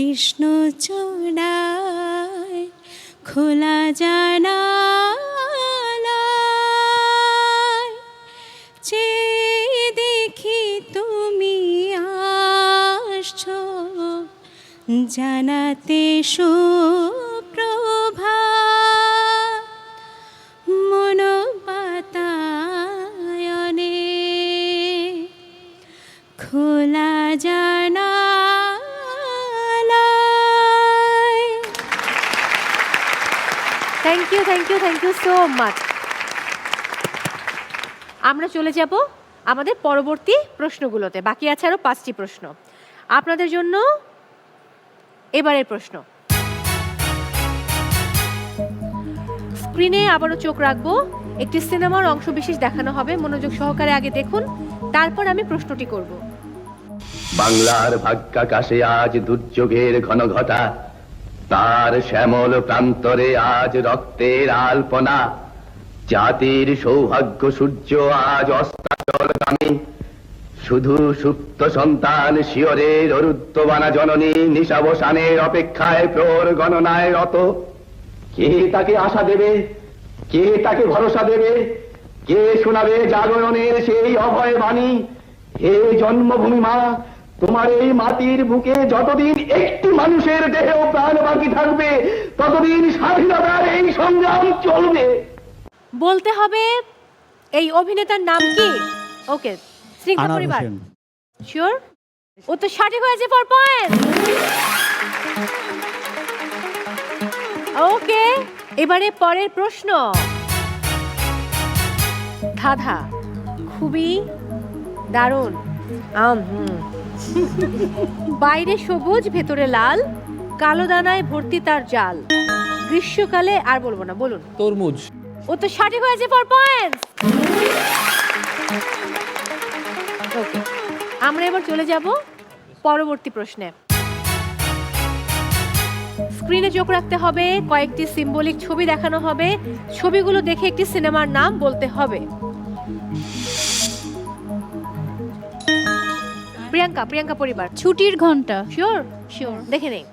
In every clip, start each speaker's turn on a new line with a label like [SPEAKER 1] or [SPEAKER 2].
[SPEAKER 1] কৃষ্ণ চূড়ায় খোলা জানালায় চেয়ে দেখি তুমি আসছো জানাতে সুপ্রভাত মনোবাতায়নে খোলা জানালায়।
[SPEAKER 2] Thank you so much. আমরা চলে যাব আমাদের পরবর্তী প্রশ্নগুলোতে। বাকি আছে আরও 5টি প্রশ্ন আপনাদের জন্য। এবারের প্রশ্ন, স্ক্রিনে আবারও চোখ রাখবো, একটি সিনেমার অংশবিশেষ দেখানো হবে, মনোযোগ সহকারে আগে দেখুন, তারপর আমি প্রশ্নটি করব।
[SPEAKER 3] বাংলার ভাগ্যাকাশে আজ দুর্যোগের ঘন ঘটা, তার শ্যামল প্রান্তরে আজ রক্তের আলপনা। জাতির সৌভাগ্য সূর্য আজ অস্তাচলগামী, শুধু সুপ্ত সন্তান শিয়রের অরুদ্ধবানা জননী নিশাবসানের অপেক্ষায় প্রহর গণনায় রত। কে তাকে আশা দেবে, কে তাকে ভরসা দেবে, কে শোনাবে জাগরণের সেই অভয় বাণী? হে জন্মভূমি মা, তোমার এই মাটির বুকে যতদিন একটি মানুষের দেহে ও প্রাণ বাকি থাকবে, ততদিন স্বাধীনতার এই সংগ্রাম চলবে।
[SPEAKER 2] বলতে হবে এই অভিনেতার নাম কি? ওকে, স্নিগ্ধা পরিবার শিওর? ও তো সঠিক হয়েছে 4 পয়েন্ট। ওকে, এবারে পরের প্রশ্ন। ধাঁধা খুবই দারুণ। বাইরে সবুজ ভেতরে লাল, কালো দানায় ভর্তি তার জাল, গ্রীষ্মকালে আর বলবো না, বলুন।
[SPEAKER 4] তরমুজ।
[SPEAKER 2] ও তো সঠিক হয়েছে 4 পয়েন্ট। ওকে, আমরা এবার চলে যাব পরবর্তী প্রশ্নে। স্ক্রিনে চোখ রাখতে হবে, কয়েকটি সিম্বলিক ছবি দেখানো হবে, ছবিগুলো দেখে একটি সিনেমার নাম বলতে হবে। প্রিয়াঙ্কা পরিবার।
[SPEAKER 1] ছুটির ঘন্টা।
[SPEAKER 2] শিওর? দেখে নেই।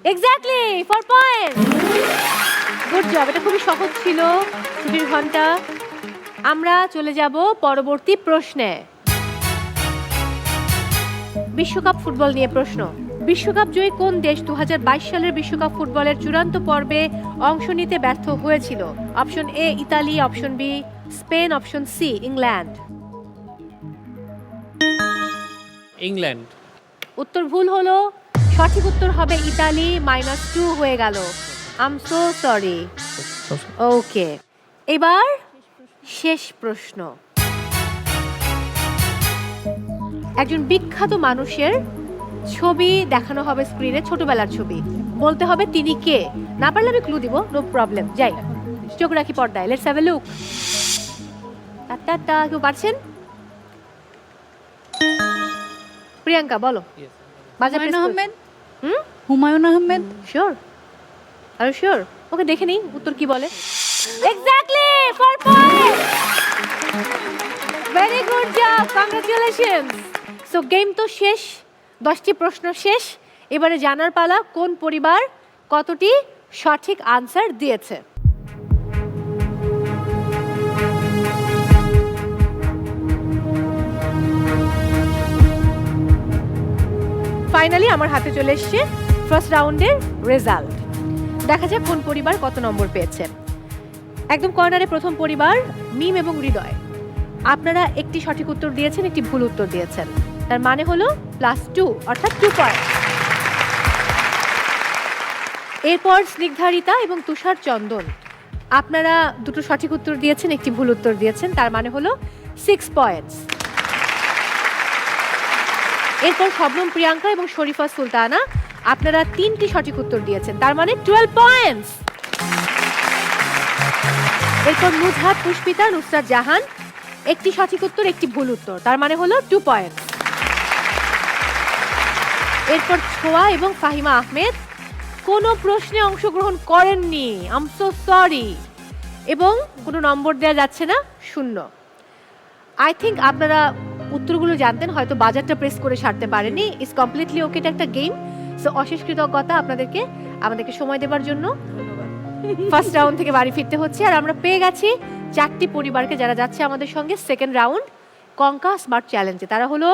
[SPEAKER 2] Exactly 4 point. গুড জব, এটা খুবই সহজ ছিল, ছুটির ঘন্টা। আমরা চলে যাব পরবর্তী প্রশ্নে। বিশ্বকাপ ফুটবল নিয়ে প্রশ্ন। বিশ্বকাপ জয়ী কোন দেশ 2022 সালের বিশ্বকাপ ফুটবলের চূড়ান্ত পর্বে অংশ নিতে ব্যর্থ হয়েছিল? Option A Italy, option B Spain, option C England.
[SPEAKER 4] England.
[SPEAKER 2] উত্তর ভুল হলো, সঠিক উত্তর হবে ইতালি। -2 হয়ে গেল। I am so sorry. Okay, এবার শেষ প্রশ্ন। একজন বিখ্যাত মানুষের ছবি দেখানো হবে স্ক্রিনে, ছোটবেলার ছবি, বলতে হবে তিনি কে। না পারলে আমি ক্লু দিব, নো প্রবলেম। যাই, চোখ রাখি পর্দায়, লেটস হ্যাভ এ লুক। কেউ পারছেন? প্রিয়াঙ্কা বলো।
[SPEAKER 1] হুমায়ুন আহমেদ।
[SPEAKER 2] শিওর? আর শিওর? ওকে, দেখে নিই উত্তর কি বলে। Exactly 4 point. Very good job, congratulations. So game তো শেষ, 10টি প্রশ্ন শেষ। এবারে জানার পালা কোন পরিবার কতটি সঠিক আনসার দিয়েছে। ফাইনালি আমার হাতে চলে এসছে ফার্স্ট রাউন্ডের রেজাল্ট। দেখা যাক কোন পরিবার কত নম্বর পেয়েছে। একদম কর্নারে প্রথম পরিবার মিম এবং হৃদয়। আপনারা একটি সঠিক উত্তর দিয়েছেন, একটি ভুল উত্তর দিয়েছেন, তার মানে হলো +2, অর্থাৎ 2 পয়েন্ট। এরপর স্নিগ্ধারিতা এবং তুষার চন্দন, আপনারা দুটো সঠিক উত্তর দিয়েছেন, একটি ভুল উত্তর দিয়েছেন, তার মানে হলো 6 পয়েন্টস। এরপর শবনম প্রিয়াঙ্কা এবং শরীফা সুলতানা, আপনারা 3টি সঠিক উত্তর দিয়েছেন, তার মানে 12 পয়েন্টস। এরপর নুজহাত, পুষ্পিতা, নুসরাত জাহান, একটি সঠিক উত্তর, একটি ভুল উত্তর, তার মানে হলো 2 পয়েন্ট। এরপর ছোয়া এবং ফাহিমা আহমেদ কোনো প্রশ্নে অংশগ্রহণ করেননি, আই এম সো সরি, এবং কোনো নম্বর দেওয়া যাচ্ছে না, 0। আই থিঙ্ক আপনারা উত্তরগুলো জানতেন, হয়তো বাজারটা প্রেস করে সারতে পারেনি। ইজ কমপ্লিটলি ওকে, এটা একটা গেম। সো অশেষ কৃতজ্ঞতা আপনাদেরকে আমাদেরকে সময় দেওয়ার জন্য। ফার্স্ট রাউন্ড থেকে বাড়ি ফিরতে হচ্ছে, আর আমরা পেয়ে গেছি 4টি পরিবারকে যারা যাচ্ছে আমাদের সঙ্গে সেকেন্ড রাউন্ড কঙ্কা স্মার্ট চ্যালেঞ্জে। তারা হলো